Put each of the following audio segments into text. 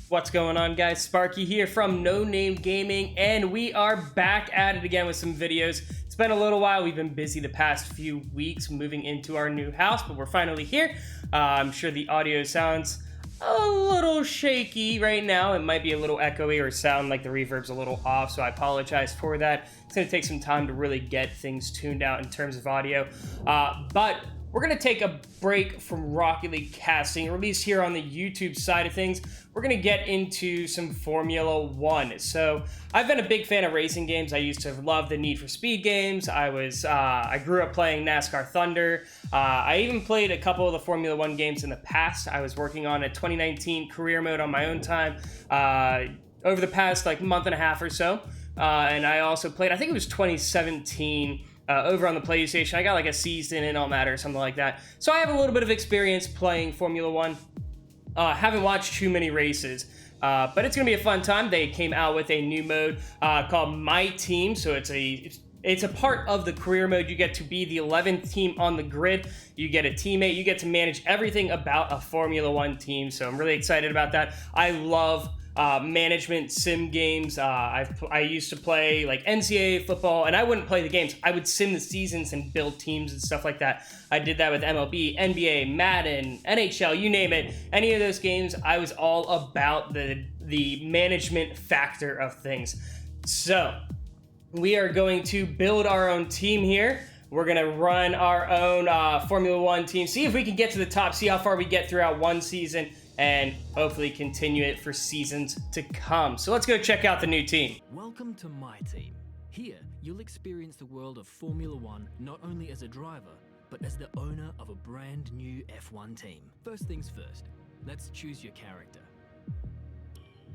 What's going on, guys? Sparky here from NoNamed Gaming, and we are back at it again with some videos. It's been a little while. We've been busy the past few weeks moving into our new house, but we're finally here. I'm sure the audio sounds a little shaky right now. It might be a little echoey or sound like the reverb's a little off, so I apologize for that. It's going to take some time to really get things tuned out in terms of audio, but we're going to take a break from Rocket League casting, or at least here on the YouTube side of things. We're going to get into some Formula 1. So I've been a big fan of racing games. I used to love the Need for Speed games. I grew up playing NASCAR Thunder. I even played a couple of the Formula 1 games in the past. I was working on a 2019 career mode on my own time over the past month and a half or so. And I also played, I think it was 2017, over on the PlayStation. I got like a season in on that or something like that. So I have a little bit of experience playing Formula 1. Haven't watched too many races, but it's going to be a fun time. They came out with a new mode called My Team. So it's a part of the career mode. You get to be the 11th team on the grid. You get a teammate. You get to manage everything about a Formula 1 team. So I'm really excited about that. I love management sim games. I used to play like NCAA football, and I wouldn't play the games. I would sim the seasons and build teams and stuff like that. I did that with MLB, NBA, Madden, NHL, you name it. Any of those games, I was all about the management factor of things. So we are going to build our own team here. We're going to run our own Formula 1 team, see if we can get to the top, see how far we get throughout one season, and hopefully continue it for seasons to come. So let's go check out the new team. Welcome to My Team. Here, you'll experience the world of Formula 1 not only as a driver, but as the owner of a brand new F1 team. First things first, let's choose your character.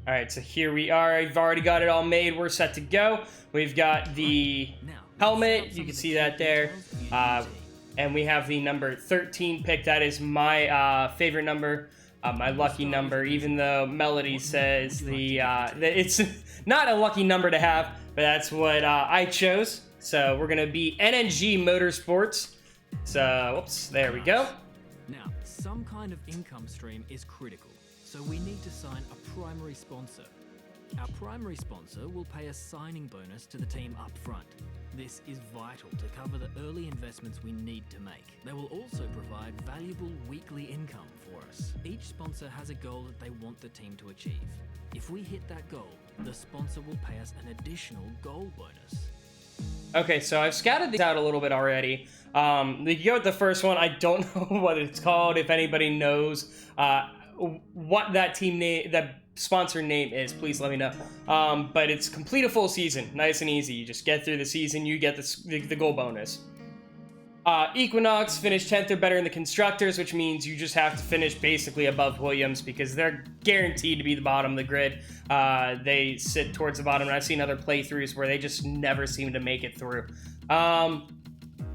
All right, so here we are. I've already got it all made. We're set to go. We've got the helmet. You can see that there. And we have the number 13 picked. That is my favorite number. My lucky number, even though Melody says that it's not a lucky number to have, but that's what I chose. So we're going to be NNG Motorsports. So, whoops, there we go. Now, some kind of income stream is critical, so we need to sign a primary sponsor. Our primary sponsor will pay a signing bonus to the team up front. This is vital to cover the early investments we need to make. They will also provide valuable weekly income for us. Each sponsor has a goal that they want the team to achieve. If we hit that goal, the sponsor will pay us an additional goal bonus. Okay, so I've scouted these out a little bit already. You go with the first one. I don't know what it's called. If anybody knows what that team name, that sponsor name is, please let me know. But it's complete a full season, nice and easy. You just get through the season, you get the goal bonus. Equinox finished 10th or better in the constructors, which means you just have to finish basically above Williams because they're guaranteed to be the bottom of the grid. They sit towards the bottom, and I've seen other playthroughs where they just never seem to make it through. I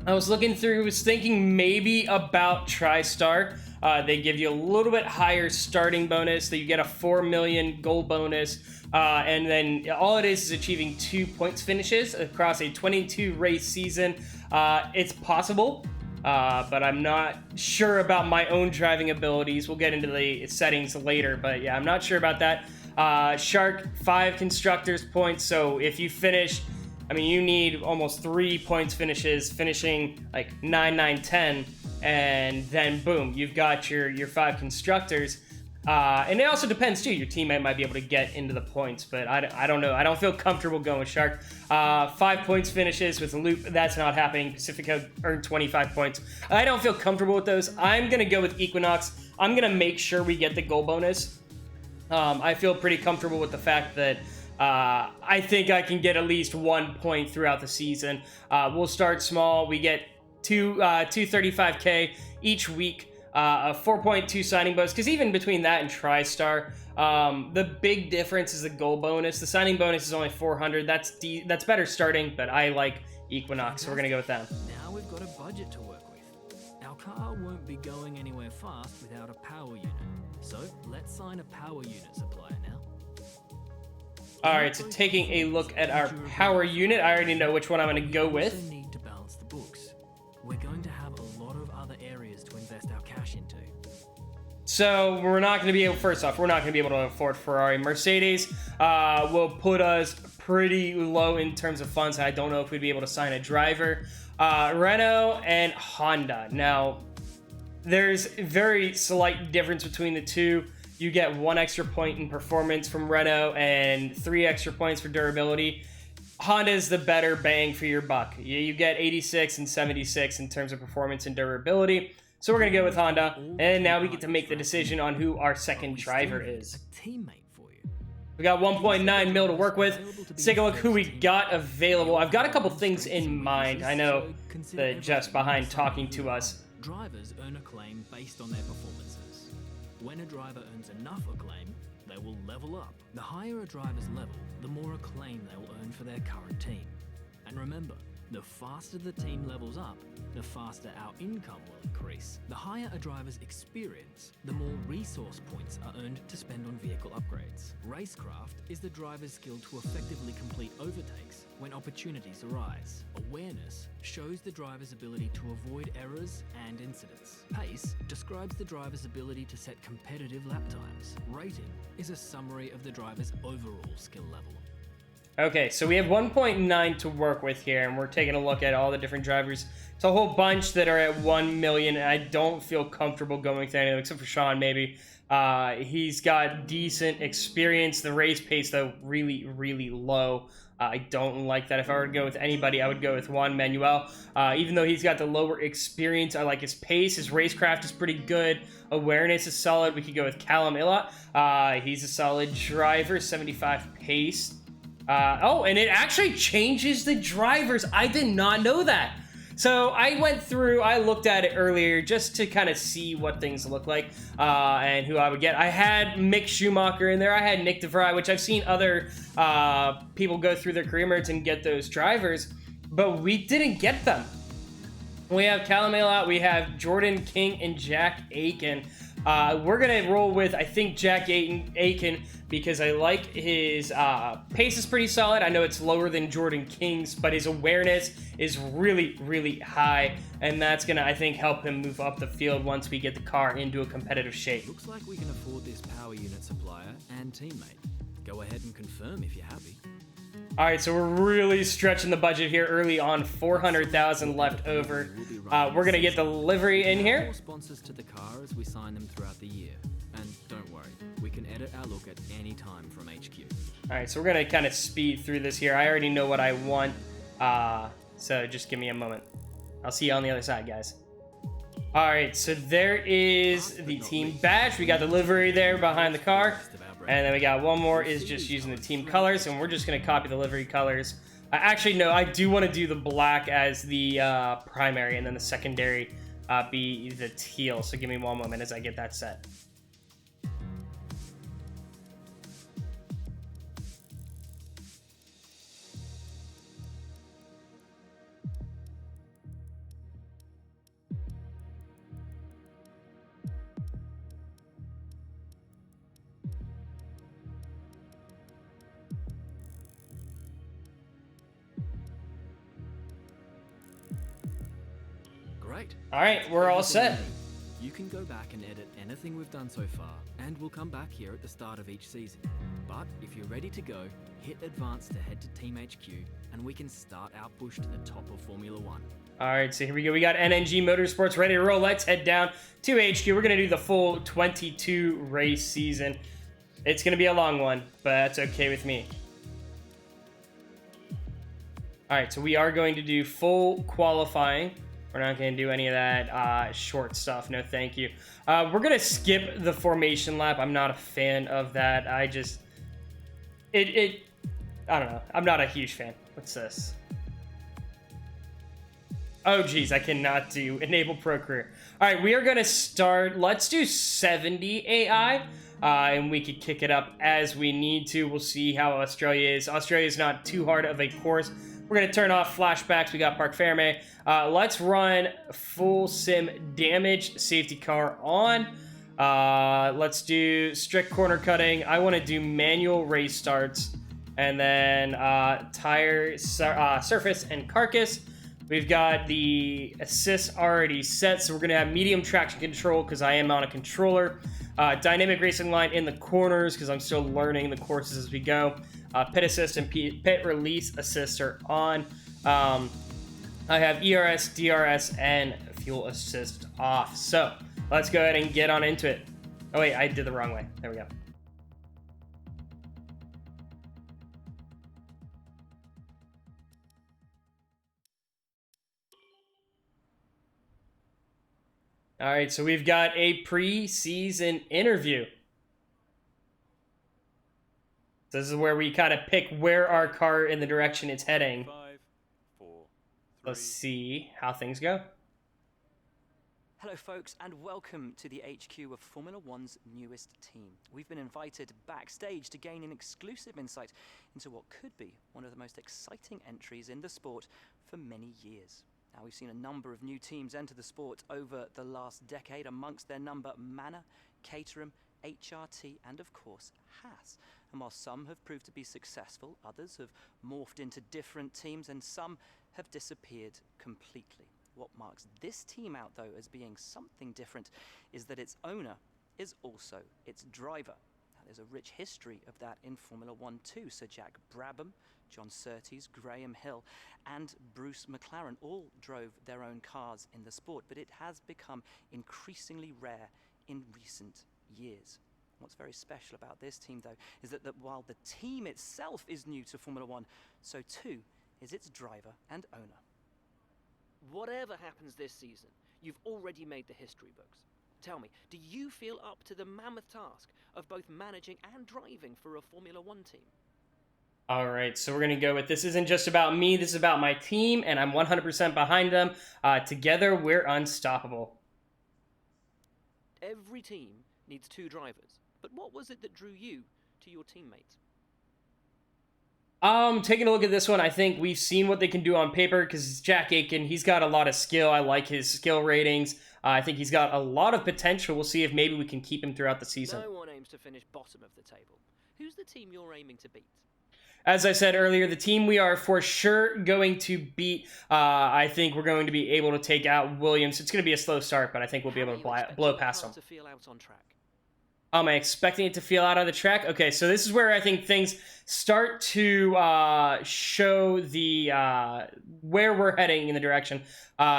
was looking through, was thinking maybe about TriStar. They give you a little bit higher starting bonus, that you get a 4 million goal bonus, and then all it is achieving 2 points finishes across a 22 race season. It's possible, but I'm not sure about my own driving abilities. We'll get into the settings later, but yeah, I'm not sure about that. Shark, 5 constructors points, so if you finish, I mean, you need almost 3 points finishes, finishing like 9, 9, 10, and then boom, you've got your 5 constructors. And it also depends too. Your teammate might be able to get into the points, but I don't know. I don't feel comfortable going with Shark. 5 points finishes with Loop. That's not happening. Pacifico earned 25 points. I don't feel comfortable with those. I'm going to go with Equinox. I'm going to make sure we get the goal bonus. I feel pretty comfortable with the fact that I think I can get at least 1 point throughout the season. We'll start small. We get 235K each week. A 4.2 signing bonus, because even between that and TriStar, the big difference is the goal bonus. The signing bonus is only 400. That's better starting, but I like Equinox, so we're gonna go with them. Now we've got a budget to work with. Our car won't be going anywhere fast without a power unit, so let's sign a power unit supplier now. All right, so taking a look at our power unit, I already know which one I'm gonna go with. We also need to balance the books. We're going to have a lot of other areas to invest our cash into. So we're not going to be able, first off, we're not going to be able to afford Ferrari. Mercedes will put us pretty low in terms of funds. I don't know if we'd be able to sign a driver. Renault and Honda. Now, there's very slight difference between the two. You get 1 extra point in performance from Renault and 3 extra points for durability. Honda is the better bang for your buck. You get 86 and 76 in terms of performance and durability. So we're going to go with Honda. And now we get to make the decision on who our second driver is. We got 1.9 mil to work with. Let's take a look who we got available. I've got a couple things in mind. I know that Jeff's behind talking to us. Drivers earn acclaim based on their performances. When a driver earns enough acclaim, they will level up. The higher a driver's level, the more acclaim they will earn for their current team. And remember, the faster the team levels up, the faster our income will increase. The higher a driver's experience, the more resource points are earned to spend on vehicle upgrades. Racecraft is the driver's skill to effectively complete overtakes when opportunities arise. Awareness shows the driver's ability to avoid errors and incidents. Pace describes the driver's ability to set competitive lap times. Rating is a summary of the driver's overall skill level. Okay, so we have 1.9 to work with here, and we're taking a look at all the different drivers. It's a whole bunch that are at 1 million, and I don't feel comfortable going with any of them, except for Sean, maybe. He's got decent experience. The race pace, though, really, really low. I don't like that. If I were to go with anybody, I would go with Juan Manuel. Even though he's got the lower experience, I like his pace. His racecraft is pretty good. Awareness is solid. We could go with Callum Ilott. He's a solid driver, 75 pace. Oh, and it actually changes the drivers. I did not know that. So I went through, I looked at it earlier just to kind of see what things look like and who I would get. I had Mick Schumacher in there. I had Nick DeVry, which I've seen other people go through their career modes and get those drivers, but we didn't get them. We have Callum Ilott, we have Jordan King, and Jack Aiken. We're going to roll with, I think, Jack Aiken because I like his pace is pretty solid. I know it's lower than Jordan King's, but his awareness is really, really high. And that's going to, I think, help him move up the field once we get the car into a competitive shape. Looks like we can afford this power unit supplier and teammate. Go ahead and confirm if you're happy. All right, so we're really stretching the budget here early on, 400,000 left over. We're going to get the livery in here. More sponsors to the car as we sign them throughout the year. And don't worry, we can edit our look at any time from HQ. All right, so we're going to kind of speed through this here. I already know what I want, so just give me a moment. I'll see you on the other side, guys. All right, so there is the team badge. We got the livery there behind the car. And then we got one more is just using the team colors, and we're just going to copy the livery colors. Actually, no, I do want to do the black as the primary, and then the secondary be the teal. So give me one moment as I get that set. Great. All right, we're all set. You can go back and edit anything we've done so far, and we'll come back here at the start of each season. But if you're ready to go, hit advance to head to Team HQ, and we can start our push to the top of Formula 1. All right, so here we go. We got NNG Motorsports ready to roll. Let's head down to HQ. We're going to do the full 22 race season. It's going to be a long one, but that's okay with me. All right, so we are going to do full qualifying. We're not going to do any of that short stuff. No, thank you. We're going to skip the formation lap. I'm not a fan of that. I don't know. I'm not a huge fan. What's this? Oh, geez. I cannot do Enable Pro Career. All right, we are going to start. Let's do 70 AI, and we could kick it up as we need to. We'll see how Australia is. Australia is not too hard of a course. We're going to turn off flashbacks. We got Parc Ferme. Let's run full sim damage. Safety car on. Let's do strict corner cutting. I want to do manual race starts. And then tire, surface, and carcass. We've got the assist already set. So we're going to have medium traction control because I am on a controller. Dynamic racing line in the corners because I'm still learning the courses as we go. Pit assist and pit release assist are on. I have ERS, DRS, and fuel assist off. So let's go ahead and get on into it. Oh wait, I did the wrong way. There we go. All right, so we've got a preseason interview. So this is where we kind of pick where our car in the direction it's heading. 5, 4, 3. Let's see how things go. Hello folks, and welcome to the HQ of Formula One's newest team. We've been invited backstage to gain an exclusive insight into what could be one of the most exciting entries in the sport for many years. Now, we've seen a number of new teams enter the sport over the last decade, amongst their number Manor, Caterham, HRT, and of course Haas. And while some have proved to be successful, others have morphed into different teams, and some have disappeared completely. What marks this team out, though, as being something different is that its owner is also its driver. Now, there's a rich history of that in Formula One too. Sir Jack Brabham, John Surtees, Graham Hill, and Bruce McLaren all drove their own cars in the sport, but it has become increasingly rare in recent years. What's very special about this team, though, is that while the team itself is new to Formula One, so too is its driver and owner. Whatever happens this season, you've already made the history books. Tell me, do you feel up to the mammoth task of both managing and driving for a Formula One team? All right, so we're going to go with this isn't just about me, this is about my team, and I'm 100% behind them. Together, we're unstoppable. Every team needs 2 drivers, but what was it that drew you to your teammates? Taking a look at this one, I think we've seen what they can do on paper because Jack Aitken, he's got a lot of skill. I like his skill ratings. I think he's got a lot of potential. We'll see if maybe we can keep him throughout the season. No one aims to finish bottom of the table. Who's the team you're aiming to beat? As I said earlier, the team we are for sure going to beat, I think we're going to be able to take out Williams. It's going to be a slow start, but I think we'll be able to blow past them. To feel out on track? Am I expecting it to feel out on the track? Okay, so this is where I think things start to show the where we're heading in the direction.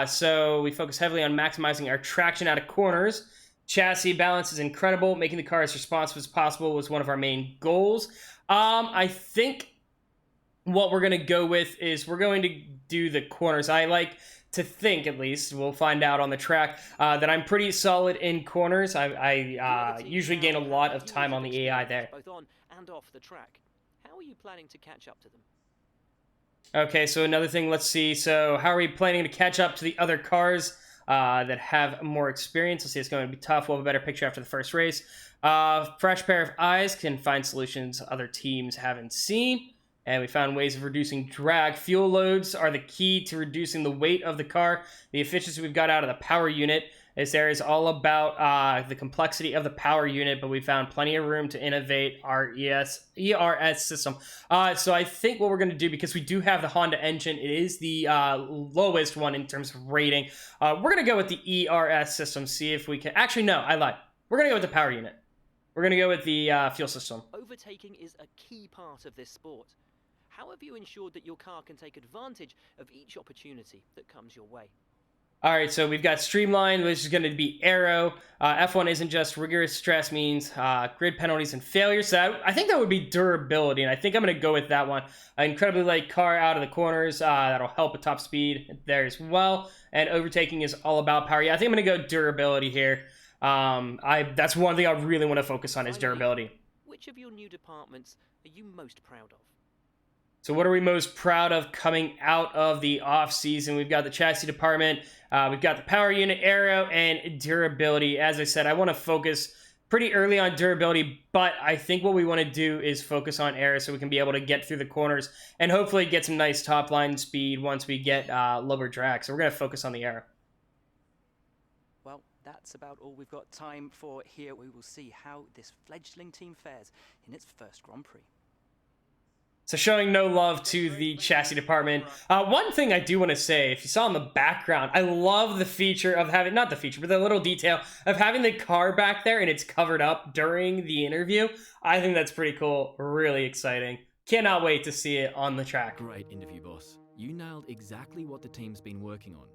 So we focus heavily on maximizing our traction out of corners. Chassis balance is incredible. Making the car as responsive as possible was one of our main goals. I think what we're going to go with is we're going to do the corners. I like to think, at least, we'll find out on the track, that I'm pretty solid in corners. I usually gain a lot of time on the AI there. Both on and off the track. How are you planning to catch up to them? Okay, so another thing, let's see. So how are we planning to catch up to the other cars that have more experience? Let's see, it's going to be tough. We'll have a better picture after the first race. Fresh pair of eyes can find solutions other teams haven't seen. And we found ways of reducing drag. Fuel loads are the key to reducing the weight of the car. The efficiency we've got out of the power unit. This area is all about the complexity of the power unit, but we found plenty of room to innovate our ERS system. So I think what we're going to do, because we do have the Honda engine, it is the lowest one in terms of rating. We're going to go with the ERS system, see if we can... Actually, no, I lied. We're going to go with the power unit. We're going to go with the fuel system. Overtaking is a key part of this sport. How have you ensured that your car can take advantage of each opportunity that comes your way? All right, so we've got Streamline, which is going to be Aero. F1 isn't just rigorous stress, means grid penalties and failures. So I think that would be durability, and I think I'm going to go with that one. Incredibly light car out of the corners. That'll help with top speed there as well. And overtaking is all about power. Yeah, I think I'm going to go durability here. That's one thing I really want to focus on is durability. Which of your new departments are you most proud of? So what are we most proud of coming out of the off-season? We've got the chassis department, we've got the power unit, aero, and durability. As I said, I want to focus pretty early on durability, but I think what we want to do is focus on aero so we can be able to get through the corners and hopefully get some nice top-line speed once we get lower drag. So we're going to focus on the aero. Well, that's about all we've got time for here. We will see how this fledgling team fares in its first Grand Prix. So showing no love to the chassis department. One thing I do want to say, if you saw in the background, I love the feature of having, not the feature, but the little detail of having the car back there and it's covered up during the interview. I think that's pretty cool, really exciting. Cannot wait to see it on the track. Great interview, boss. You nailed exactly what the team's been working on.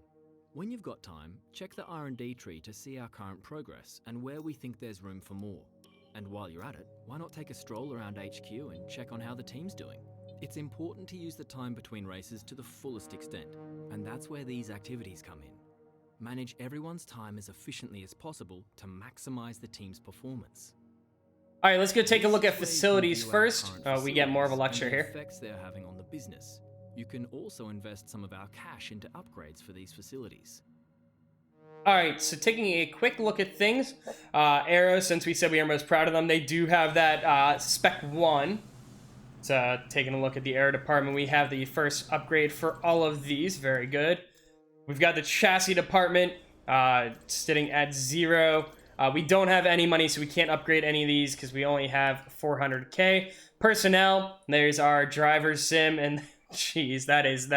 When you've got time, check the R&D tree to see our current progress and where we think there's room for more. And while you're at it, why not take a stroll around HQ and check on how the team's doing? It's important to use the time between races to the fullest extent, and that's where these activities come in. Manage everyone's time as efficiently as possible to maximize the team's performance. All right, let's go take a look at facilities first. We get more of a lecture here. The effects they're having on the business. You can also invest some of our cash into upgrades for these facilities. All right, so taking a quick look at things, Aero, since we said we are most proud of them, they do have that Spec 1. So taking a look at the Aero department, we have the first upgrade for all of these. Very good. We've got the chassis department sitting at 0. We don't have any money, so we can't upgrade any of these because we only have 400K. Personnel, there's our driver sim, and jeez, that is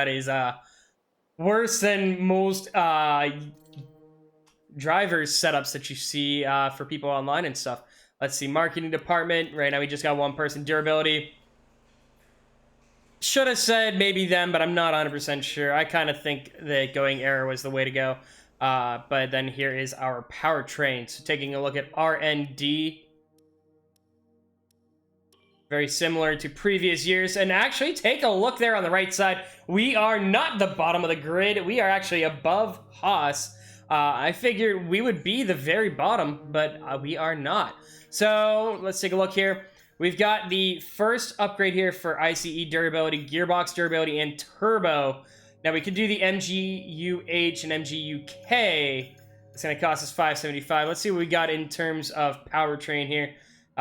worse than most drivers setups that you see for people online and stuff. Let's see, marketing department. Right now we just got one person. Durability. Should have said maybe them, but I'm not 100% sure. I kind of think that going Aero was the way to go. But then here is our powertrain. So taking a look at R&D. Very similar to previous years. And actually, take a look there on the right side. We are not the bottom of the grid. We are actually above Haas. I figured we would be the very bottom, but we are not. So let's take a look here. We've got the first upgrade here for ICE durability, gearbox durability, and turbo. Now we could do the MGUH and MGUK. It's going to cost us $575. Let's see what we got in terms of powertrain here.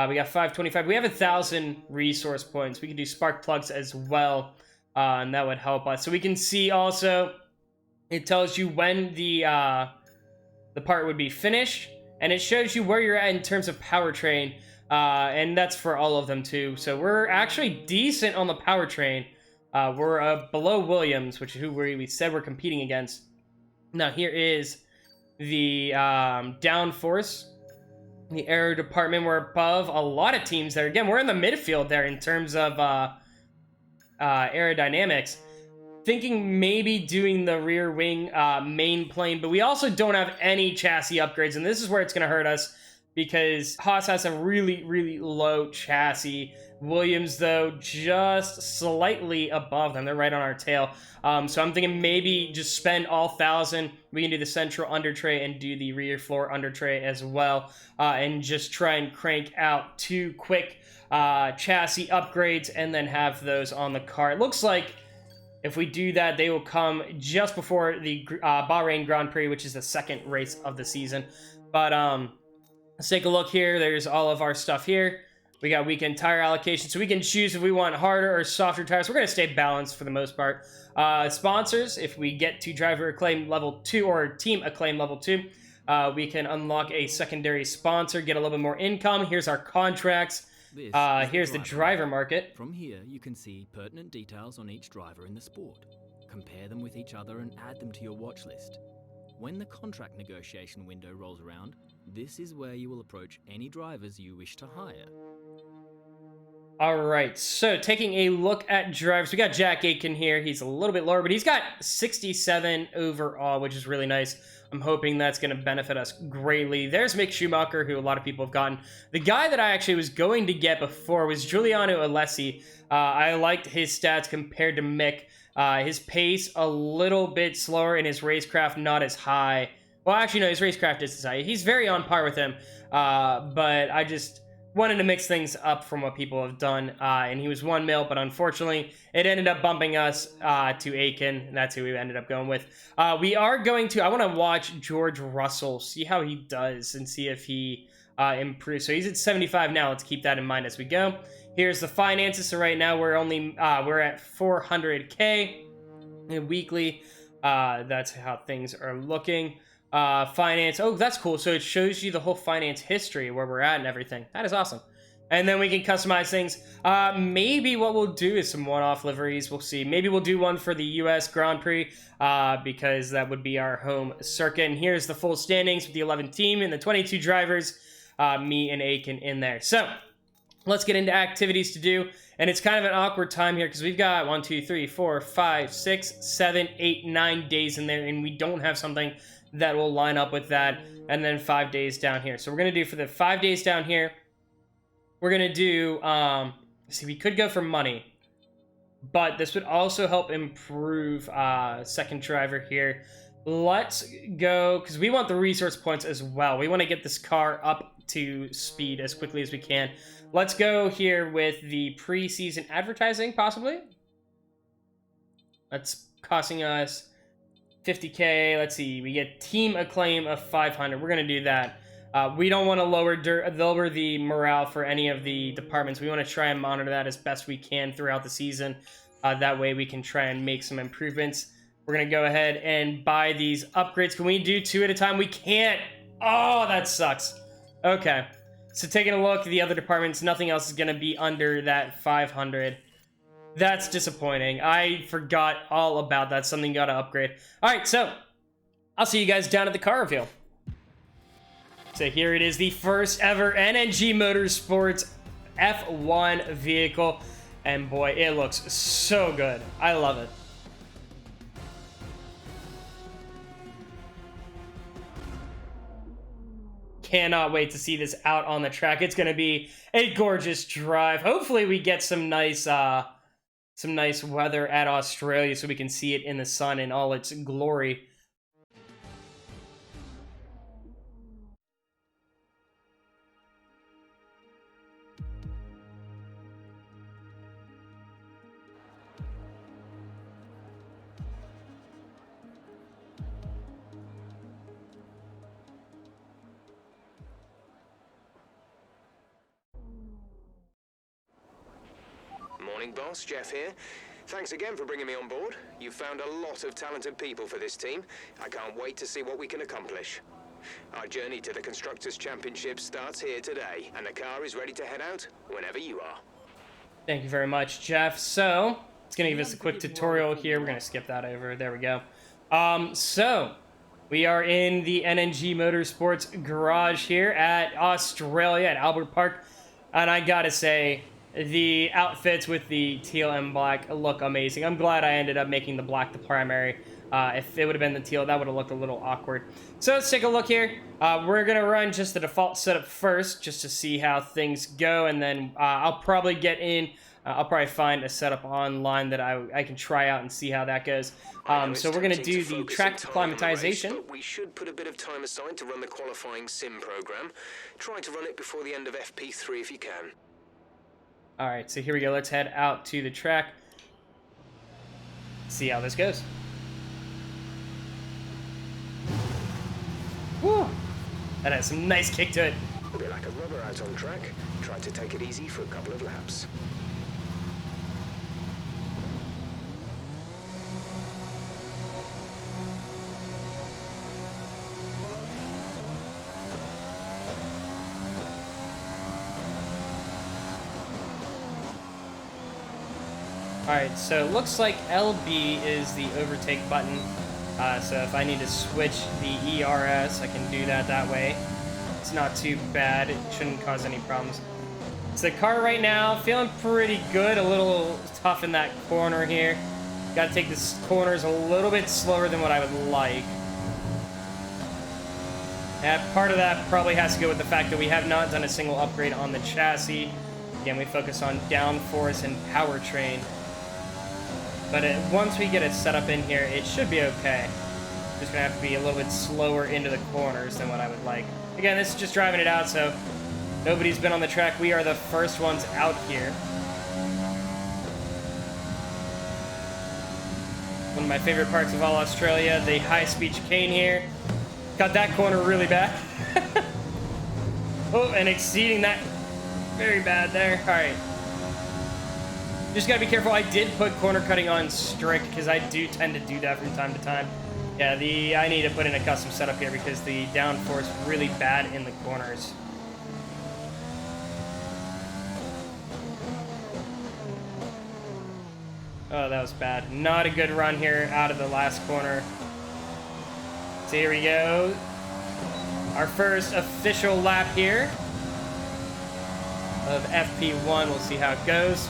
We got 525. We have 1,000 resource points. We can do spark plugs as well, and that would help us. So we can see also, it tells you when the part would be finished, and it shows you where you're at in terms of powertrain, and that's for all of them too. So we're actually decent on the powertrain. We're below Williams, which is who we said we're competing against. Now here is the downforce. The aero department, we're above a lot of teams there. Again, we're in the midfield there in terms of aerodynamics. Thinking maybe doing the rear wing main plane, but we also don't have any chassis upgrades, and this is where it's going to hurt us because Haas has a really, really low chassis. Williams, though, just slightly above them. They're right on our tail. So I'm thinking maybe just spend all 1,000. We can do the central under tray and do the rear floor under tray as well. And just try and crank out 2 quick chassis upgrades and then have those on the car. It looks like if we do that, they will come just before the Bahrain Grand Prix, which is the second race of the season. But let's take a look here. There's all of our stuff here. We got weekend tire allocation, so we can choose if we want harder or softer tires. We're going to stay balanced for the most part. Sponsors, if we get to driver acclaim level 2 or team acclaim level 2, we can unlock a secondary sponsor, get a little bit more income. Here's our contracts. Here's the driver market. From here, you can see pertinent details on each driver in the sport. Compare them with each other and add them to your watch list. When the contract negotiation window rolls around, this is where you will approach any drivers you wish to hire. All right, so taking a look at drivers, we got Jack Aitken here. He's a little bit lower, but he's got 67 overall, which is really nice. I'm hoping that's going to benefit us greatly. There's Mick Schumacher, who a lot of people have gotten. The guy that I actually was going to get before was Giuliano Alessi. I liked his stats compared to Mick. His pace a little bit slower, and his racecraft not as high. Well, actually, no, his racecraft is as high. He's very on par with him, but I just wanted to mix things up from what people have done, and he was 1 mil, but unfortunately, it ended up bumping us to Aiken, and that's who we ended up going with. We are going to, I want to watch George Russell, see how he does, and see if he improves. So he's at 75 now. Let's keep that in mind as we go. Here's the finances. So right now, we're at 400K weekly. That's how things are looking. Finance. Oh, that's cool. So it shows you the whole finance history where we're at and everything. That is awesome. And then we can customize things. Maybe what we'll do is some one-off liveries. We'll see. Maybe we'll do one for the U.S. Grand Prix because that would be our home circuit. And here's the full standings with the 11 team and the 22 drivers, me and Aiken in there. So let's get into activities to do. And it's kind of an awkward time here because we've got 1, 2, 3, 4, 5, 6, 7, 8, 9 days in there. And we don't have something that will line up with that. And then 5 days down here. So we're going to do for the 5 days down here, we're going to do, see, we could go for money, but this would also help improve second driver here. Let's go, because we want the resource points as well. We want to get this car up to speed as quickly as we can. Let's go here with the preseason advertising, possibly. That's costing us 50K. Let's see, we get team acclaim of 500. We're going to do that. We don't want to lower the morale for any of the departments. We want to try and monitor that as best we can throughout the season. That way we can try and make some improvements. We're going to go ahead and buy these upgrades. Can we do 2 at a time? We can't. Oh, that sucks. Okay. So taking a look at the other departments, nothing else is going to be under that 500. That's disappointing. I forgot all about that. Something got to upgrade. All right, so I'll see you guys down at the car reveal. So here it is, the first ever NNG Motorsports F1 vehicle. And boy, it looks so good. I love it. Cannot wait to see this out on the track. It's going to be a gorgeous drive. Hopefully we get some nice weather at Australia so we can see it in the sun in all its glory. Morning, boss. Jeff here. Thanks again for bringing me on board. You've found a lot of talented people for this team. I can't wait to see what we can accomplish. Our journey to the Constructors' Championship starts here today, and the car is ready to head out whenever you are. Thank you very much, Jeff. So, it's going to give us a quick tutorial here. We're going to skip that over. There we go. So, we are in the NNG Motorsports garage here at Australia, at Albert Park. And I got to say, the outfits with the teal and black look amazing. I'm glad I ended up making the black the primary. If it would have been the teal, that would have looked a little awkward. So let's take a look here. We're going to run just the default setup first, just to see how things go. And then I'll probably get in. I'll probably find a setup online that I can try out and see how that goes. So we're going to do the track acclimatization. But we should put a bit of time aside to run the qualifying sim program. Try to run it before the end of FP3 if you can. All right, so here we go. Let's head out to the track. See how this goes. Woo! That has some nice kick to it. A bit like a rubber out on track. Try to take it easy for a couple of laps. Alright, so it looks like LB is the overtake button. So if I need to switch the ERS, I can do that way. It's not too bad. It shouldn't cause any problems. So the car right now, feeling pretty good. A little tough in that corner here. Got to take the corners a little bit slower than what I would like. Yeah, part of that probably has to go with the fact that we have not done a single upgrade on the chassis. Again, we focus on downforce and powertrain. But once we get it set up in here, it should be okay. Just gonna have to be a little bit slower into the corners than what I would like. Again, this is just driving it out, so nobody's been on the track. We are the first ones out here. One of my favorite parts of all Australia, the high-speed chicane here. Got that corner really bad. Oh, and exceeding that very bad there. All right. Just gotta be careful. I did put corner cutting on strict because I do tend to do that from time to time. Yeah, I need to put in a custom setup here because the downforce is really bad in the corners. Oh, that was bad. Not a good run here out of the last corner. So here we go. Our first official lap here of FP1. We'll see how it goes.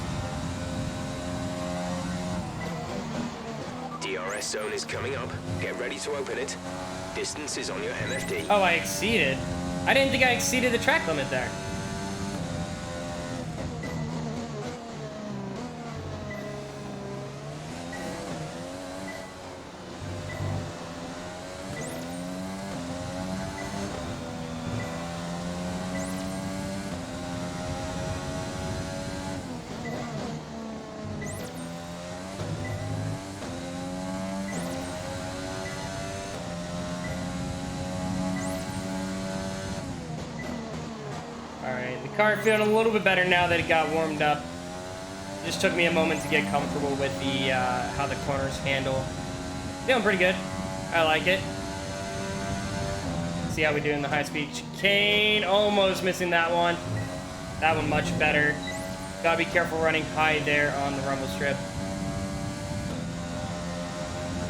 DRS zone is coming up. Get ready to open it. Distance is on your MFD. Oh, I exceeded. I didn't think I exceeded the track limit there. Alright, the car feeling a little bit better now that it got warmed up. It just took me a moment to get comfortable with the how the corners handle. Feeling pretty good. I like it. See how we do in the high-speed chicane. Almost missing that one. That one much better. Gotta be careful running high there on the rumble strip.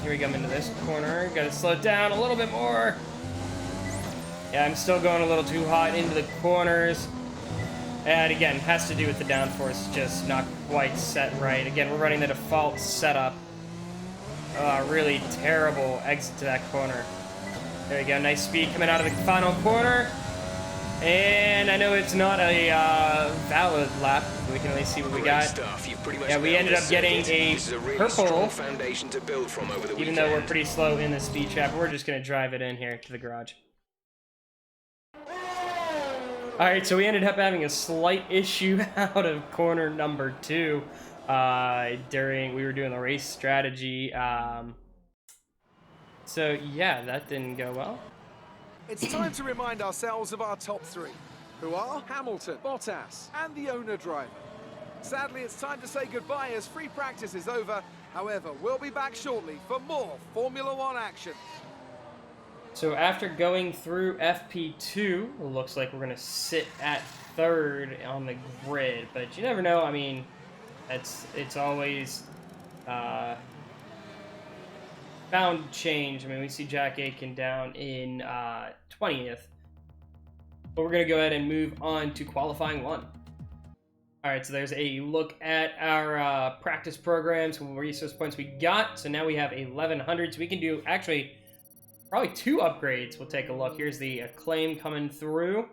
Here we come into this corner. Gotta slow it down a little bit more. Yeah, I'm still going a little too hot into the corners. And again, has to do with the downforce just not quite set right. Again, we're running the default setup. Really terrible exit to that corner. There we go, nice speed coming out of the final corner. And I know it's not a valid lap. We can at least see what we got. Yeah, we ended up getting a purple, even though we're pretty slow in the speed trap. We're just going to drive it in here to the garage. Alright, so we ended up having a slight issue out of corner number 2 during we were doing the race strategy. So yeah, that didn't go well. It's time to remind ourselves of our top 3, who are Hamilton, Bottas, and the owner driver. Sadly, it's time to say goodbye as free practice is over. However, we'll be back shortly for more Formula 1 action. So after going through FP2, it looks like we're going to sit at 3rd on the grid. But you never know. I mean, it's always bound to change. I mean, we see Jack Aiken down in 20th. But we're going to go ahead and move on to qualifying 1. All right, so there's a look at our practice programs, what resource points we got. So now we have 1,100. So we can do actually probably 2 upgrades. We'll take a look. Here's the Acclaim coming through.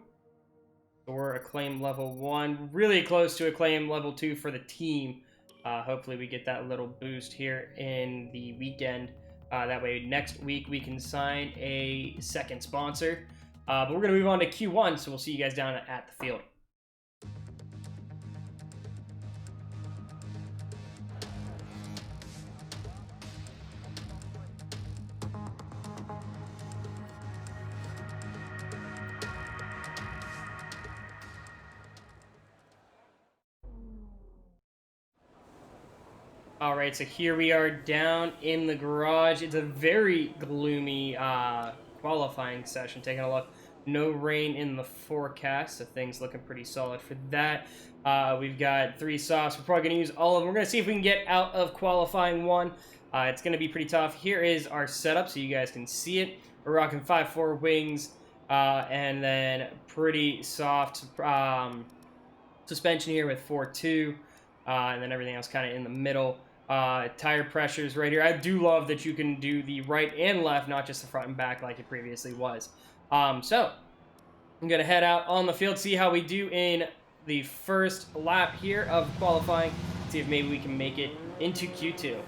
Or Acclaim level 1. Really close to Acclaim level 2 for the team. Hopefully we get that little boost here in the weekend. That way next week we can sign a second sponsor. But we're going to move on to Q1, so we'll see you guys down at the field. All right, so here we are down in the garage. It's a very gloomy qualifying session. Taking a look, no rain in the forecast, so things looking pretty solid for that. We've got 3 softs. We're probably going to use all of them. We're going to see if we can get out of qualifying 1. It's going to be pretty tough. Here is our setup so you guys can see it. We're rocking 5.4 wings and then pretty soft suspension here with 4.2 and then everything else kind of in the middle. Tire pressures right here. I do love that you can do the right and left, not just the front and back like it previously was. So I'm going to head out on the field, see how we do in the first lap here of qualifying, see if maybe we can make it into Q2.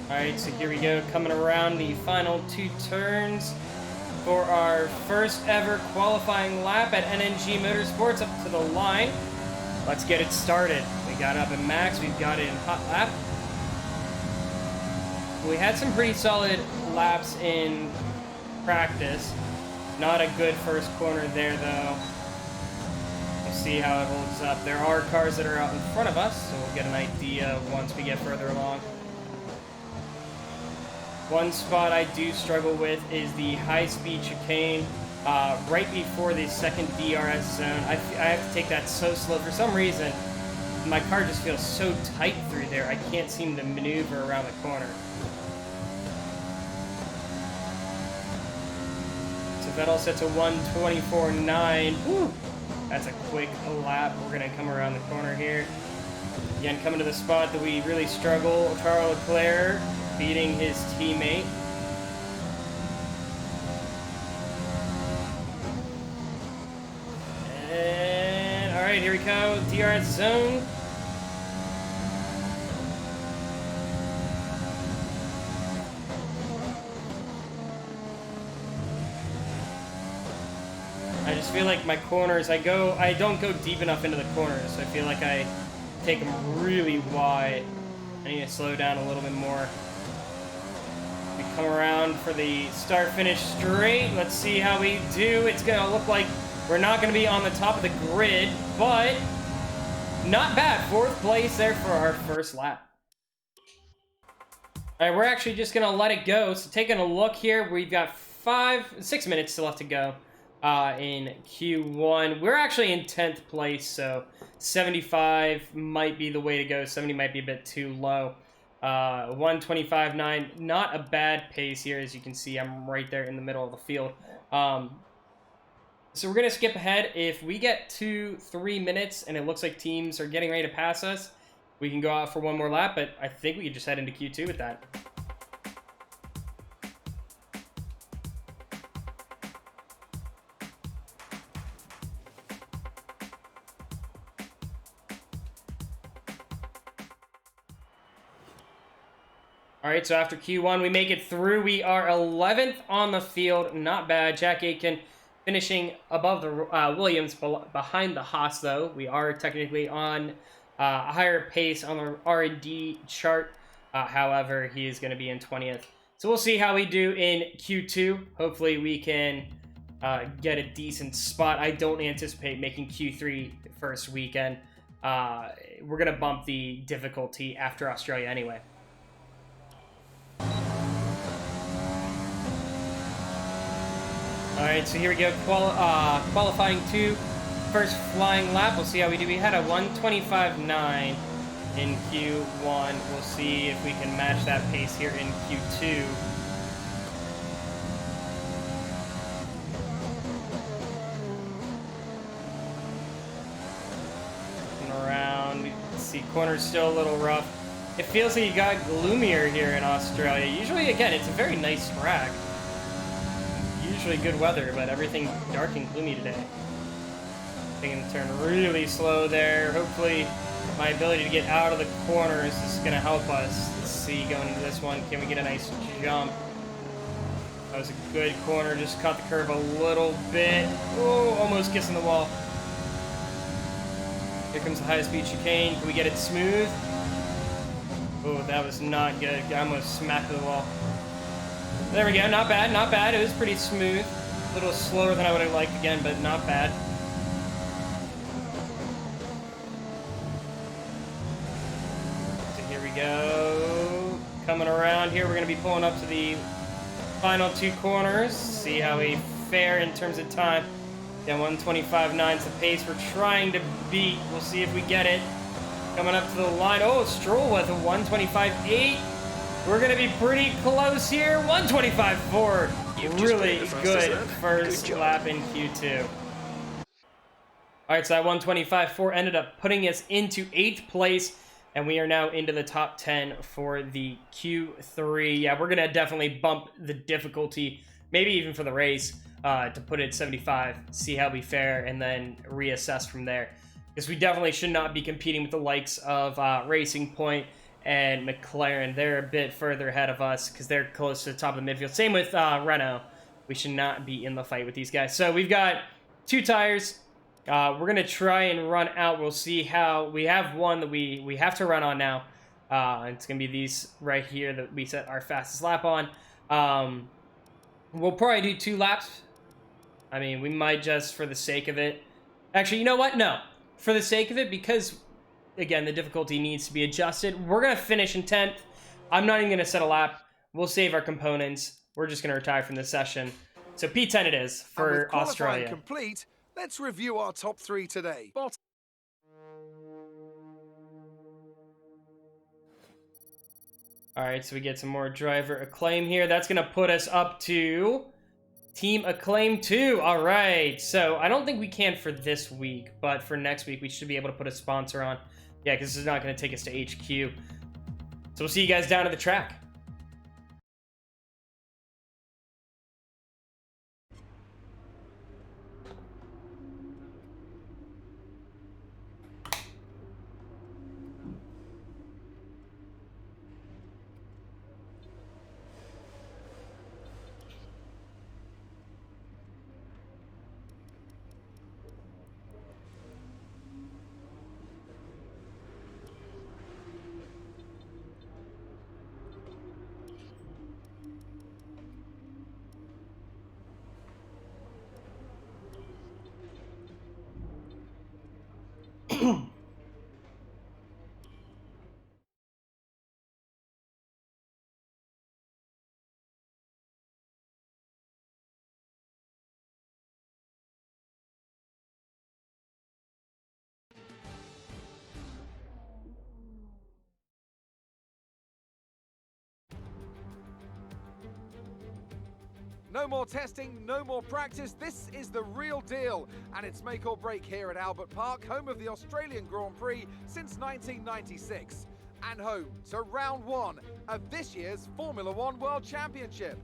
Alright, so here we go, coming around the final 2 turns for our first ever qualifying lap at NNG Motorsports up to the line. Let's get it started. We got up in max, we've got it in hot lap. We had some pretty solid laps in practice. Not a good first corner there though. We'll see how it holds up. There are cars that are out in front of us, so we'll get an idea once we get further along. One spot I do struggle with is the high-speed chicane right before the second DRS zone. I have to take that so slow. For some reason, my car just feels so tight through there. I can't seem to maneuver around the corner. So Vettel sets a 1:24.9. Woo! That's a quick lap. We're gonna come around the corner here. Again, coming to the spot that we really struggle. Charles Leclerc beating his teammate. And all right, here we go. DRS zone. I just feel like my corners, I don't go deep enough into the corners. I feel like I take them really wide. I need to slow down a little bit more. We come around for the start-finish straight. Let's see how we do. It's gonna look like we're not gonna be on the top of the grid, but not bad. 4th place there for our first lap. All right, we're actually just gonna let it go. So taking a look here, we've got 6 minutes still left to go. In Q1. We're actually in 10th place, so 75 might be the way to go. 70 might be a bit too low. 1:25.9, not a bad pace here. As you can see, I'm right there in the middle of the field. So we're going to skip ahead. If we get to 3 minutes and it looks like teams are getting ready to pass us, we can go out for one more lap, but I think we can just head into Q2 with that. All right, so after Q1, we make it through. We are 11th on the field. Not bad. Jack Aitken finishing above the Williams, behind the Haas, though. We are technically on a higher pace on the R&D chart. However, he is going to be in 20th. So we'll see how we do in Q2. Hopefully, we can get a decent spot. I don't anticipate making Q3 first weekend. We're going to bump the difficulty after Australia anyway. All right, so here we go, qualifying 2, first flying lap. We'll see how we do. We had a 1:25.9 in Q1. We'll see if we can match that pace here in Q2. Looking around, let's see, corner's still a little rough. It feels like you got gloomier here in Australia. Usually, again, it's a very nice track. Usually good weather, but everything dark and gloomy today. Taking the turn really slow there. Hopefully my ability to get out of the corners is going to help us. Let's see, going into this one, can we get a nice jump? That was a good corner, just caught the curve a little bit. Oh, almost kissing the wall. Here comes the high speed chicane. Can we get it smooth? Oh, that was not good. I almost smacked the wall. There we go, not bad, not bad. It was pretty smooth. A little slower than I would have liked again, but not bad. So here we go. Coming around here, we're going to be pulling up to the final 2 corners. See how we fare in terms of time. Yeah, 1:25.9 is the pace we're trying to beat. We'll see if we get it. Coming up to the line. Oh, Stroll with a 1:25.8. We're going to be pretty close here. 1:25.4. Really good first lap in Q2. All right, so that 1:25.4 ended up putting us into 8th place, and we are now into the top 10 for the Q3. Yeah, we're going to definitely bump the difficulty, maybe even for the race, to put it at 75, see how we fare, and then reassess from there. Because we definitely should not be competing with the likes of Racing Point and McLaren. They're a bit further ahead of us because they're close to the top of the midfield. Same with Renault. We should not be in the fight with these guys. So we've got 2 tires. We're going to try and run out. We'll see how... We have one that we have to run on now. It's going to be these right here that we set our fastest lap on. We'll probably do 2 laps. I mean, we might just for the sake of it. Actually, you know what? No. For the sake of it, because... Again, the difficulty needs to be adjusted. We're going to finish in 10th. I'm not even going to set a lap. We'll save our components. We're just going to retire from this session. So P10 it is for Australia. Complete. Let's review our top 3 today. All right, so we get some more driver acclaim here. That's going to put us up to Team Acclaim 2. All right, so I don't think we can for this week, but for next week, we should be able to put a sponsor on. Yeah, because this is not going to take us to HQ. So we'll see you guys down at the track. No more testing, no more practice. This is the real deal. And it's make or break here at Albert Park, home of the Australian Grand Prix since 1996. And home to round one of this year's Formula One World Championship.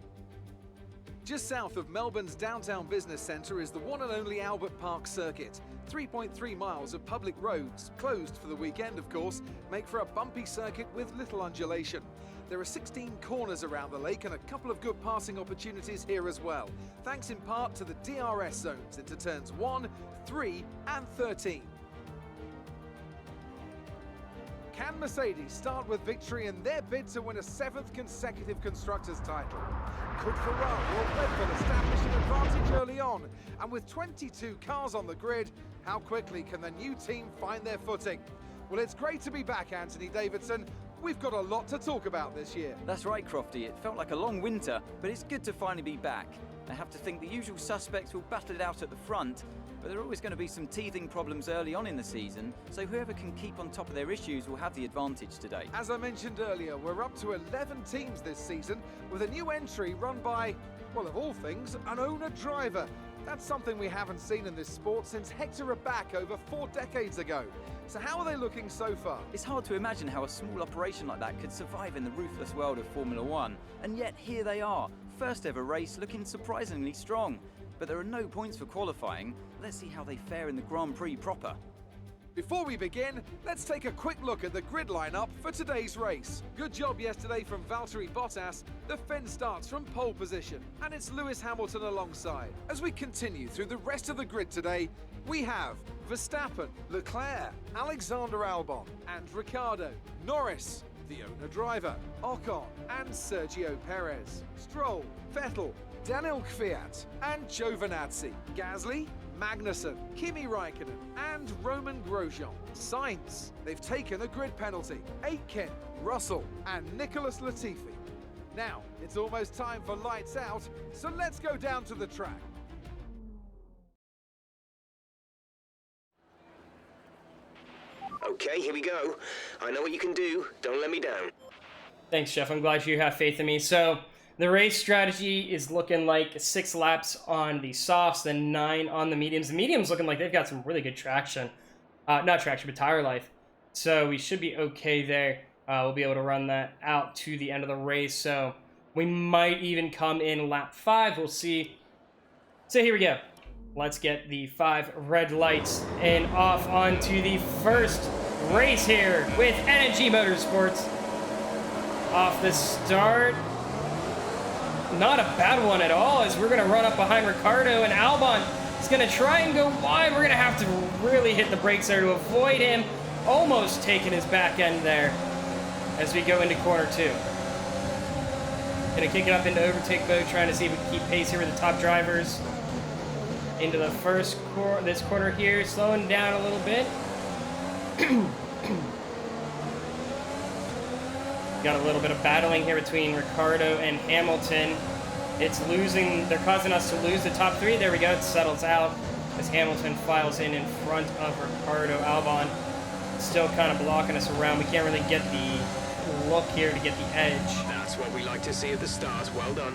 Just south of Melbourne's downtown business centre is the one and only Albert Park circuit. 3.3 miles of public roads, closed for the weekend of course, make for a bumpy circuit with little undulation. There are 16 corners around the lake and a couple of good passing opportunities here as well, thanks in part to the DRS zones into turns 1, 3 and 13. Can Mercedes start with victory in their bid to win a 7th consecutive Constructors' title? Could Ferrari or Red Bull establish an advantage early on? And with 22 cars on the grid, how quickly can the new team find their footing? Well, it's great to be back, Anthony Davidson. We've got a lot to talk about this year. That's right, Crofty. It felt like a long winter, but it's good to finally be back. I have to think the usual suspects will battle it out at the front, but there are always going to be some teething problems early on in the season, so whoever can keep on top of their issues will have the advantage today. As I mentioned earlier, we're up to 11 teams this season, with a new entry run by, well, of all things, an owner-driver. That's something we haven't seen in this sport since Hector Raback over 4 decades ago. So how are they looking so far? It's hard to imagine how a small operation like that could survive in the ruthless world of Formula One, and yet here they are, first ever race looking surprisingly strong. But there are no points for qualifying. Let's see how they fare in the Grand Prix proper. Before we begin, let's take a quick look at the grid lineup for today's race. Good job yesterday from Valtteri Bottas. The Finn starts from pole position, and it's Lewis Hamilton alongside. As we continue through the rest of the grid today, we have Verstappen, Leclerc, Alexander Albon, and Ricciardo, Norris, the owner-driver, Ocon, and Sergio Perez, Stroll, Vettel, Daniel Kvyat, and Giovinazzi, Gasly, Magnussen, Kimi Raikkonen, and Roman Grosjean. Sainz, they've taken a grid penalty. Aitken, Russell, and Nicholas Latifi. Now, it's almost time for lights out, so let's go down to the track. Okay, here we go. I know what you can do. Don't let me down. Thanks, Jeff. I'm glad you have faith in me. So the race strategy is looking like 6 laps on the softs, then 9 on the mediums. The mediums looking like they've got some really good traction. Not traction, but tire life. So we should be okay there. We'll be able to run that out to the end of the race. So we might even come in lap 5. We'll see. So here we go. Let's get the 5 red lights and off onto the first race here with NNG Motorsports. Off the start. Not a bad one at all, as we're going to run up behind Ricciardo, and Albon is going to try and go wide. We're going to have to really hit the brakes there to avoid him almost taking his back end there as we go into corner 2. Going to kick it up into overtake mode, trying to see if we can keep pace here with the top drivers. Into the first this corner here, slowing down a little bit. Got a little bit of battling here between Ricciardo and Hamilton. It's losing, they're causing us to lose the top 3. There we go, it settles out as Hamilton files in front of Ricciardo. Albon still kind of blocking us around. We can't really get the look here to get the edge. That's what we like to see at the start. Well done.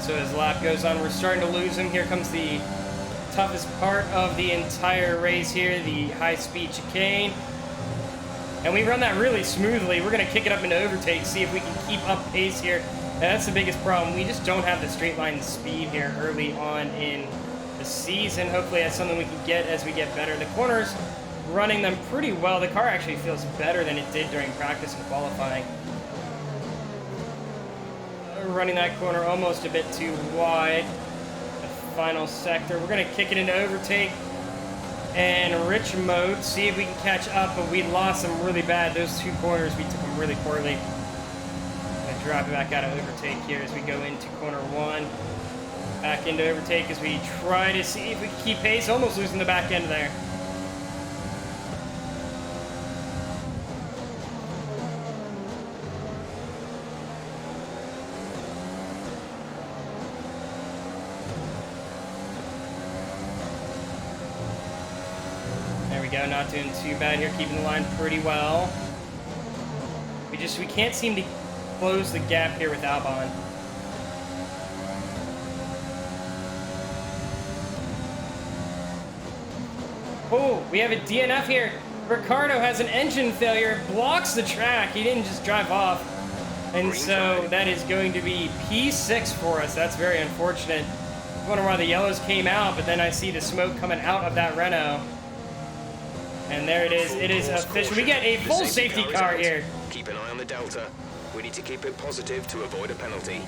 So as lap goes on, we're starting to lose him. Here comes the toughest part of the entire race here, the high-speed chicane. And we run that really smoothly. We're going to kick it up into overtake, see if we can keep up pace here. And that's the biggest problem. We just don't have the straight line speed here early on in the season. Hopefully that's something we can get as we get better. The corners, running them pretty well. The car actually feels better than it did during practice and qualifying. Running that corner almost a bit too wide. The final sector. We're going to kick it into overtake and rich mode, see if we can catch up, but we lost them really bad. Those two corners, we took them really poorly. Going to drop it back out of overtake here as we go into corner one. Back into overtake as we try to see if we can keep pace. Almost losing the back end there. Not doing too bad here, keeping the line pretty well. We can't seem to close the gap here with Albon. Oh, we have a DNF here. Ricardo has an engine failure, blocks the track. He didn't just drive off. And so that is going to be P6 for us. That's very unfortunate. I wonder why the yellows came out, but then I see the smoke coming out of that Renault. And there it is. It is official. We get a full safety car here. Keep an eye on the Delta. We need to keep it positive to avoid a penalty.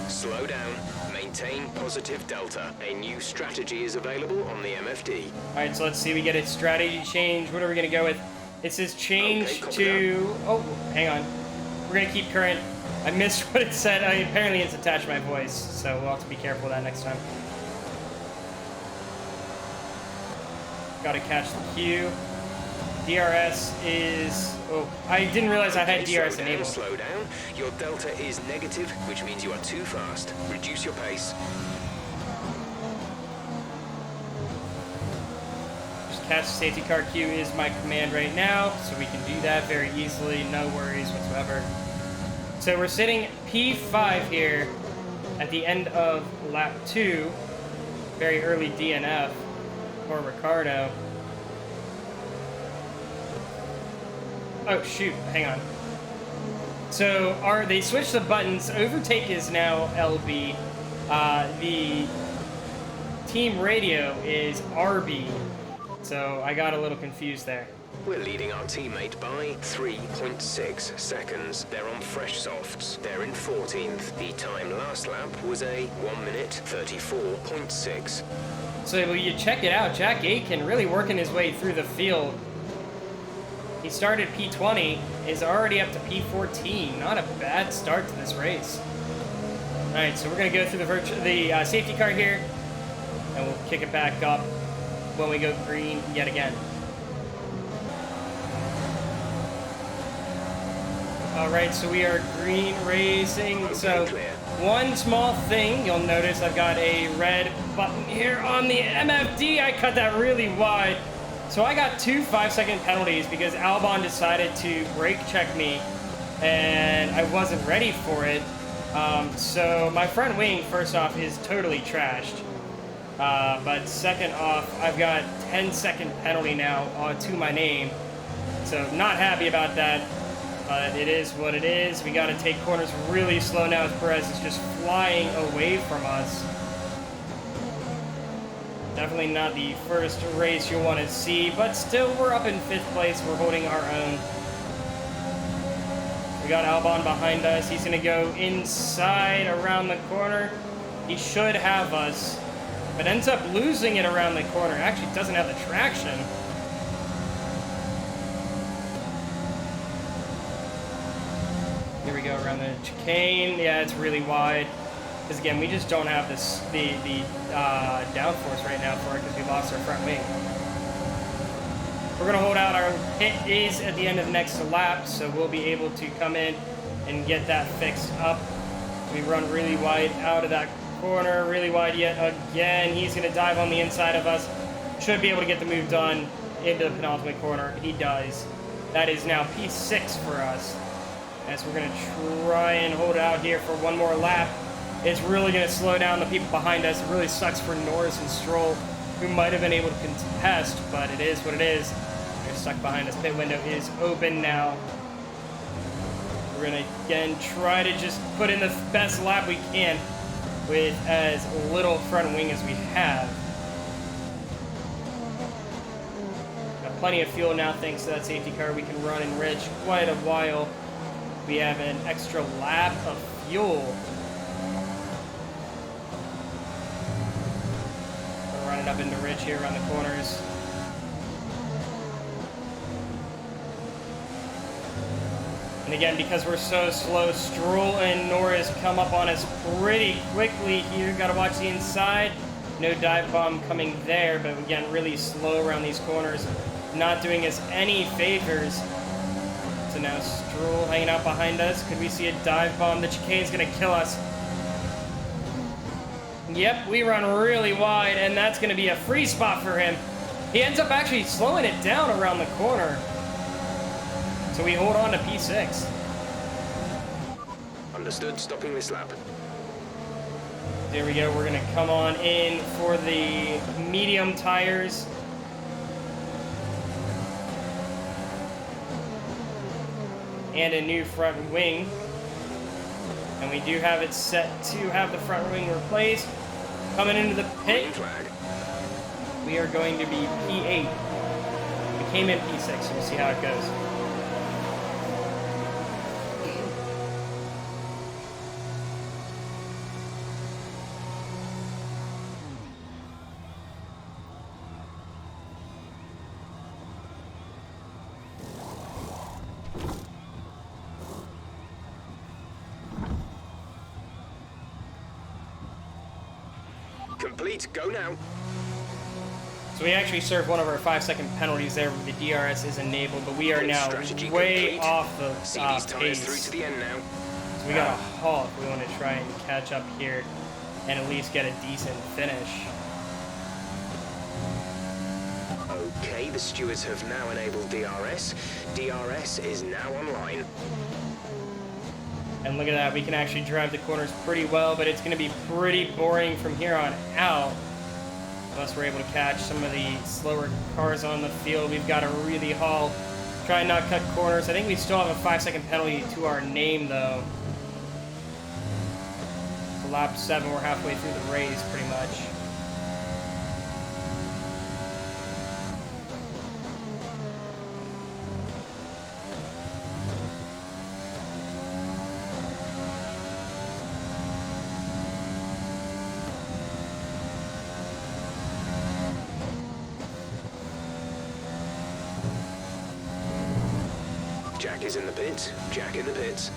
Slow down. Maintain positive Delta. A new strategy is available on the MFD. All right, so let's see. We get a strategy change. What are we going to go with? It says change to... Oh, hang on. We're going to keep current. I missed what it said. Apparently it's attached to my voice, so we'll have to be careful of that next time. Got to catch the cue. DRS is... Oh, I didn't realize I had DRS enabled. Slow down. Your delta is negative, which means you are too fast. Reduce your pace. Just catch the safety car cue is my command right now, so we can do that very easily. No worries whatsoever. So we're sitting P5 here at the end of lap 2. Very early DNF for Ricardo. Oh, shoot. Hang on. So, they switched the buttons. Overtake is now LB. The team radio is RB. So, I got a little confused there. We're leading our teammate by 3.6 seconds. They're on fresh softs. They're in 14th. The time last lap was a 1 minute 34.6. So, well, you check it out. Jack Aitken really working his way through the field. He started P20, is already up to P14. Not a bad start to this race. All right, so we're going to go through the safety car here, and we'll kick it back up when we go green yet again. All right, so we are green racing. So one small thing, you'll notice I've got a red button here on the MFD. I cut that really wide. So I got 2 5-second penalties because Albon decided to brake check me and I wasn't ready for it. So my front wing, first off, is totally trashed. But second off, I've got 10-second penalty now to my name. So not happy about that, but it is what it is. We got to take corners really slow now as Perez is just flying away from us. Definitely not the first race you'll want to see, but still, we're up in 5th place. We're holding our own. We got Albon behind us. He's going to go inside around the corner. He should have us, but ends up losing it around the corner. Actually doesn't have the traction. Here we go around the chicane. Yeah, it's really wide. Because again, we just don't have this the downforce right now for it because we lost our front wing. We're going to hold out. Our pit is at the end of the next lap, so we'll be able to come in and get that fixed up. We run really wide out of that corner, really wide yet again. He's going to dive on the inside of us. Should be able to get the move done into the penultimate corner. He does. That is now P6 for us. As we're going to try and hold it out here for one more lap. It's really going to slow down the people behind us. It really sucks for Norris and Stroll, who might have been able to contest, but it is what it is. They're stuck behind us. Pit window is open now. We're going to, again, try to just put in the best lap we can with as little front wing as we have. Got plenty of fuel now thanks to that safety car. We can run in Ridge quite a while. We have an extra lap of fuel. We're running up into Ridge here around the corners. And again, because we're so slow, Stroll and Norris come up on us pretty quickly here. Got to watch the inside. No dive bomb coming there, but again, really slow around these corners. Not doing us any favors. So now Stroll hanging out behind us. Could we see a dive bomb? The chicane's going to kill us. Yep, we run really wide, and that's going to be a free spot for him. He ends up actually slowing it down around the corner. So we hold on to P6. Understood, stopping this lap. There we go, we're gonna come on in for the medium tires. And a new front wing. And we do have it set to have the front wing replaced. Coming into the pit, we are going to be P8. We came in P6, so we'll see how it goes. Complete, go now. So we actually served one of our 5-second penalties there where the DRS is enabled, but we are now Strategy way complete. off the See these tires pace. through to the end now. So we got to halt if we want to try and catch up here and at least get a decent finish. Okay, the stewards have now enabled DRS. DRS is now online. And look at that, we can actually drive the corners pretty well, but it's going to be pretty boring from here on out. Unless we're able to catch some of the slower cars on the field. We've got to really haul. Try and not cut corners. I think we still have a 5-second penalty to our name, though. So lap 7, we're halfway through the race, pretty much. Jack is in the pits. Jack in the pits.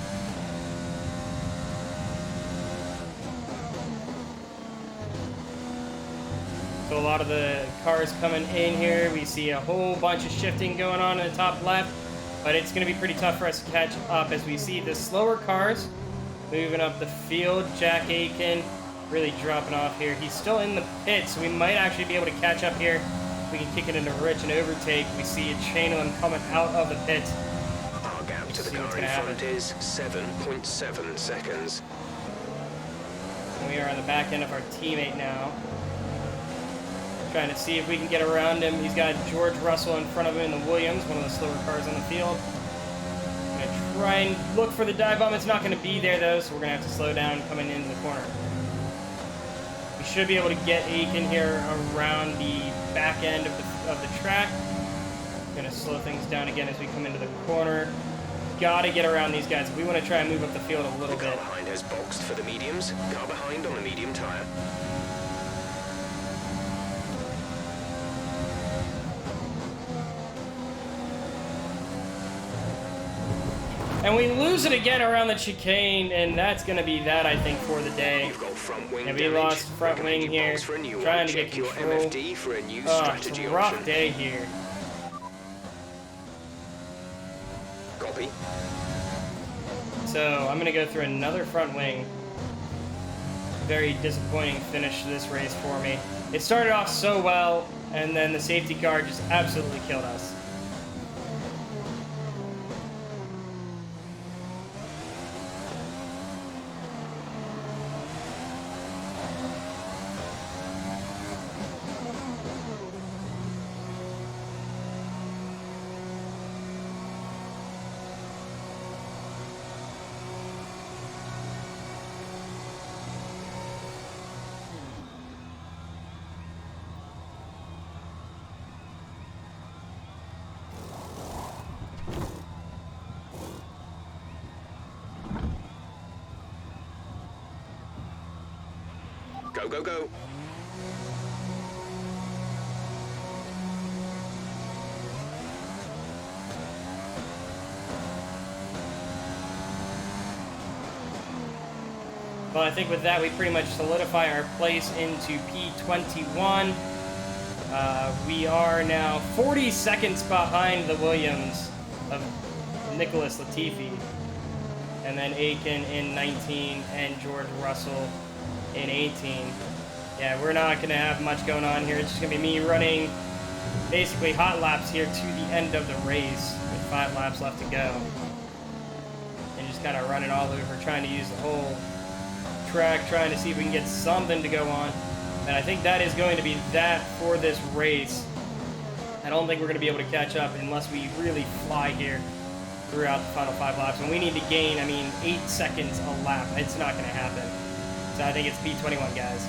So a lot of the cars coming in here. We see a whole bunch of shifting going on in the top left, but it's going to be pretty tough for us to catch up as we see the slower cars moving up the field. Jack Aiken really dropping off here. He's still in the pit, so we might actually be able to catch up here. We can kick it into Rich and overtake. We see a chain of them coming out of the pit. Our gap to the car in front is 7.7 seconds. And we are on the back end of our teammate now. Trying to see if we can get around him. He's got George Russell in front of him in the Williams, one of the slower cars on the field. Gonna try and look for the dive bomb. It's not going to be there though, so we're going to have to slow down coming into the corner. We should be able to get Aiken here around the back end of the track. Going to slow things down again as we come into the corner. Got to get around these guys. We want to try and move up the field a little bit. The car behind has boxed for the mediums. Car behind on the medium tire. And we lose it again around the chicane, and that's going to be that, I think, for the day. You've got front wing Yeah, we damage. lost front wing Recommend you here. box for a new Trying one. to get Check your control. MFD for a new It's strategy a rough option. day here. Copy. So I'm going to go through another front wing. very disappointing finish to this race for me. It started off so well, and then the safety car just absolutely killed us. Go, go, go. Well, I think with that, we pretty much solidify our place into P21. We are now 40 seconds behind the Williams of Nicholas Latifi. And then Aiken in 19 and George Russell in 18. Yeah, we're not going to have much going on here. It's just going to be me running basically hot laps here to the end of the race with 5 laps left to go. And just kind of running all over, trying to use the whole track, trying to see if we can get something to go on. And I think that is going to be that for this race. I don't think we're going to be able to catch up unless we really fly here throughout the final 5 laps. And we need to gain, 8 seconds a lap. It's not going to happen. So I think it's P21, guys.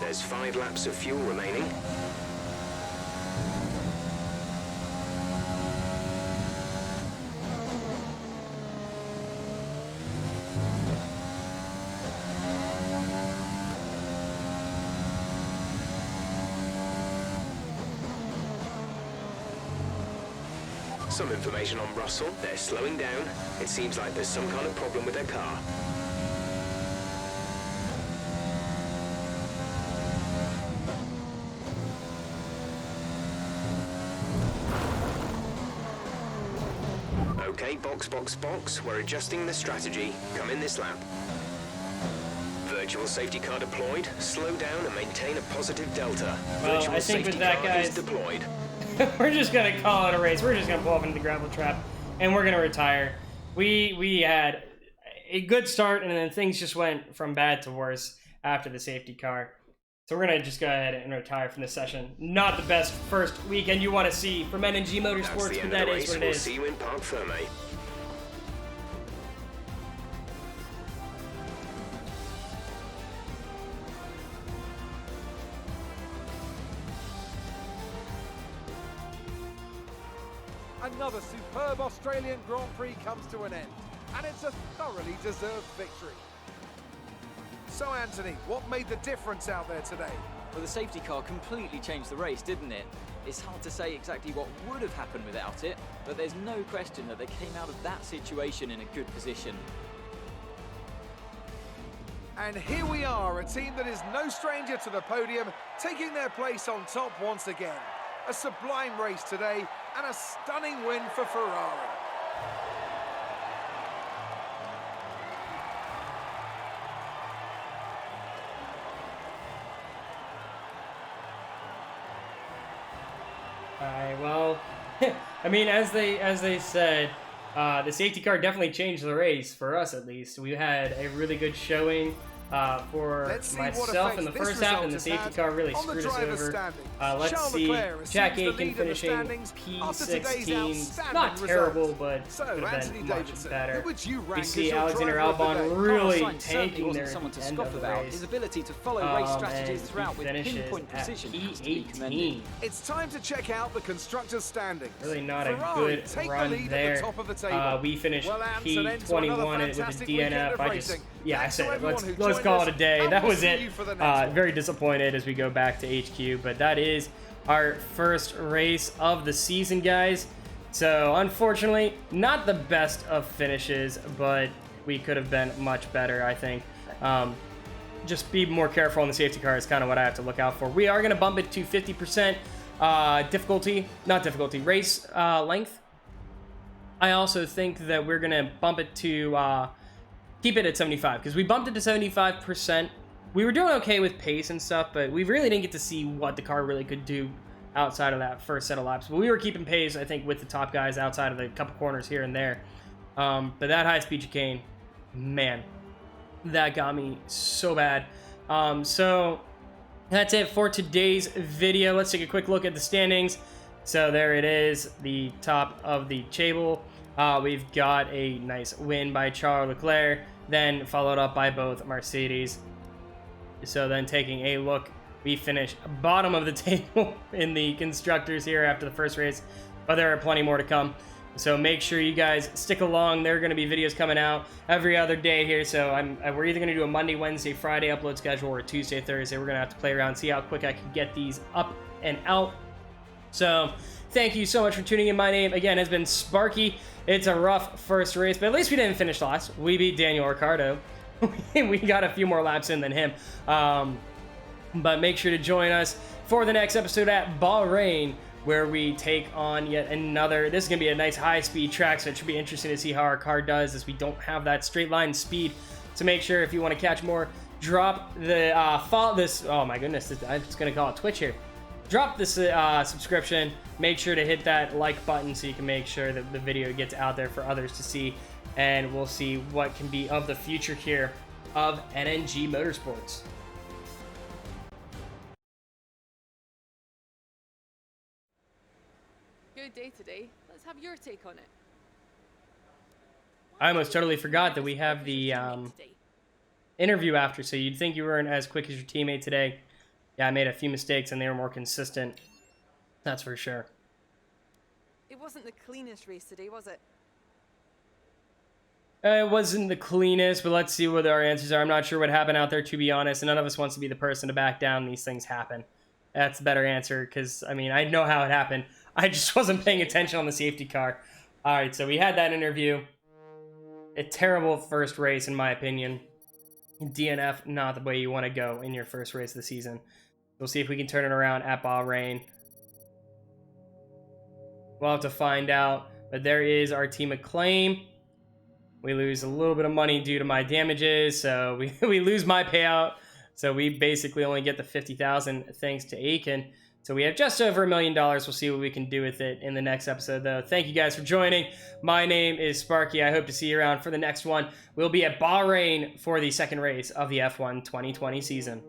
There's 5 laps of fuel remaining. Some information on Russell. They're slowing down. It seems like there's some kind of problem with their car. Okay, box, box, box. We're adjusting the strategy. Come in this lap. Virtual safety car deployed. Slow down and maintain a positive delta. Well, Virtual I think safety with that, car guys, is deployed. we're just going to call it a race. We're just going to pull up into the gravel trap, and we're going to retire. We had a good start, and then things just went from bad to worse after the safety car. So we're going to just go ahead and retire from this session. Not the best first weekend you want to see from NNG Motorsports, but that is what it We'll is. see you in Parc Ferme. Another superb Australian Grand Prix comes to an end, and it's a thoroughly deserved victory. So Anthony, what made the difference out there today? Well, the safety car completely changed the race, didn't it? It's hard to say exactly what would have happened without it, but there's no question that they came out of that situation in a good position. And here we are, a team that is no stranger to the podium, taking their place on top once again. A sublime race today, and a stunning win for Ferrari. Alright, well, as they said, the safety car definitely changed the race, for us at least. We had a really good showing for Let's see what myself in the effects this first half, and the result has safety had car really on the screwed us driver's over. standings. Let's Charles see Leclerc assumes Jack the Aiken lead in the finishing standings after today's P16. outstanding Not result. terrible, but So, could have Anthony been much Davidson, better. who would you We rank see as your Alexander driver of the Albon day? really Carlos Sainz certainly tanking wasn't their someone to end scoff of the about. race. His ability to follow race strategies And throughout with finishes pinpoint at precision has to be P18. commended. It's time to check out the constructors' standings. Really not Ferrari a good take run the lead there. at the top of the table. We finished Well, Ants, an end to another P21 with a fantastic weekend DNF. of I just, racing. yeah, I Thanks to said it. everyone who Let's joined call us, it a day. and That we'll was see it. you for the next one. Very disappointed as we go back to HQ, but that is our first race of the season, guys. So unfortunately, not the best of finishes, but we could have been much better, I think. Just be more careful on the safety car is kind of what I have to look out for. We are going to bump it to 50% race length. I also think that we're going to bump it to keep it at 75, because we bumped it to 75%. We were doing okay with pace and stuff, but we really didn't get to see what the car really could do outside of that first set of laps. But we were keeping pace, I think, with the top guys outside of the couple corners here and there. But that high-speed chicane, man, that got me so bad. So that's it for today's video. Let's take a quick look at the standings. So there it is, the top of the table. We've got a nice win by Charles Leclerc, then followed up by both Mercedes. So then taking a look, we finish bottom of the table in the constructors here after the first race, but there are plenty more to come. So make sure you guys stick along. There are going to be videos coming out every other day here. So we're either going to do a Monday, Wednesday, Friday upload schedule, or a Tuesday, Thursday. We're going to have to play around, see how quick I can get these up and out. So thank you so much for tuning in. My name, again, has been Sparky. It's a rough first race, but at least we didn't finish last. We beat Daniel Ricciardo. We got a few more laps in than him. But make sure to join us for the next episode at Bahrain, where we take on yet another. This is going to be a nice high-speed track, so it should be interesting to see how our car does, as we don't have that straight line speed. So make sure, if you want to catch more, drop the follow this. Oh my goodness, I'm just going to call it Twitch here. Drop this subscription. Make sure to hit that like button so you can make sure that the video gets out there for others to see. And we'll see what can be of the future here of NNG Motorsports. Good day today. Let's have your take on it. I almost totally forgot that we have the interview after, so you'd think you weren't as quick as your teammate today. Yeah, I made a few mistakes and they were more consistent. That's for sure. It wasn't the cleanest race today, was it? It wasn't the cleanest, but let's see what our answers are. I'm not sure what happened out there, to be honest, and none of us wants to be the person to back down. These things happen. That's the better answer, because, I mean, I know how it happened. I just wasn't paying attention on the safety car. All right, so we had that interview. A terrible first race, in my opinion. DNF, not the way you want to go in your first race of the season. We'll see if we can turn it around at Bahrain. We'll have to find out. But there is our team acclaim. We lose a little bit of money due to my damages, so we lose my payout. So we basically only get the $50,000 thanks to Aiken. So we have just over $1 million. We'll see what we can do with it in the next episode, though. Thank you guys for joining. My name is Sparky. I hope to see you around for the next one. We'll be at Bahrain for the second race of the F1 2020 season.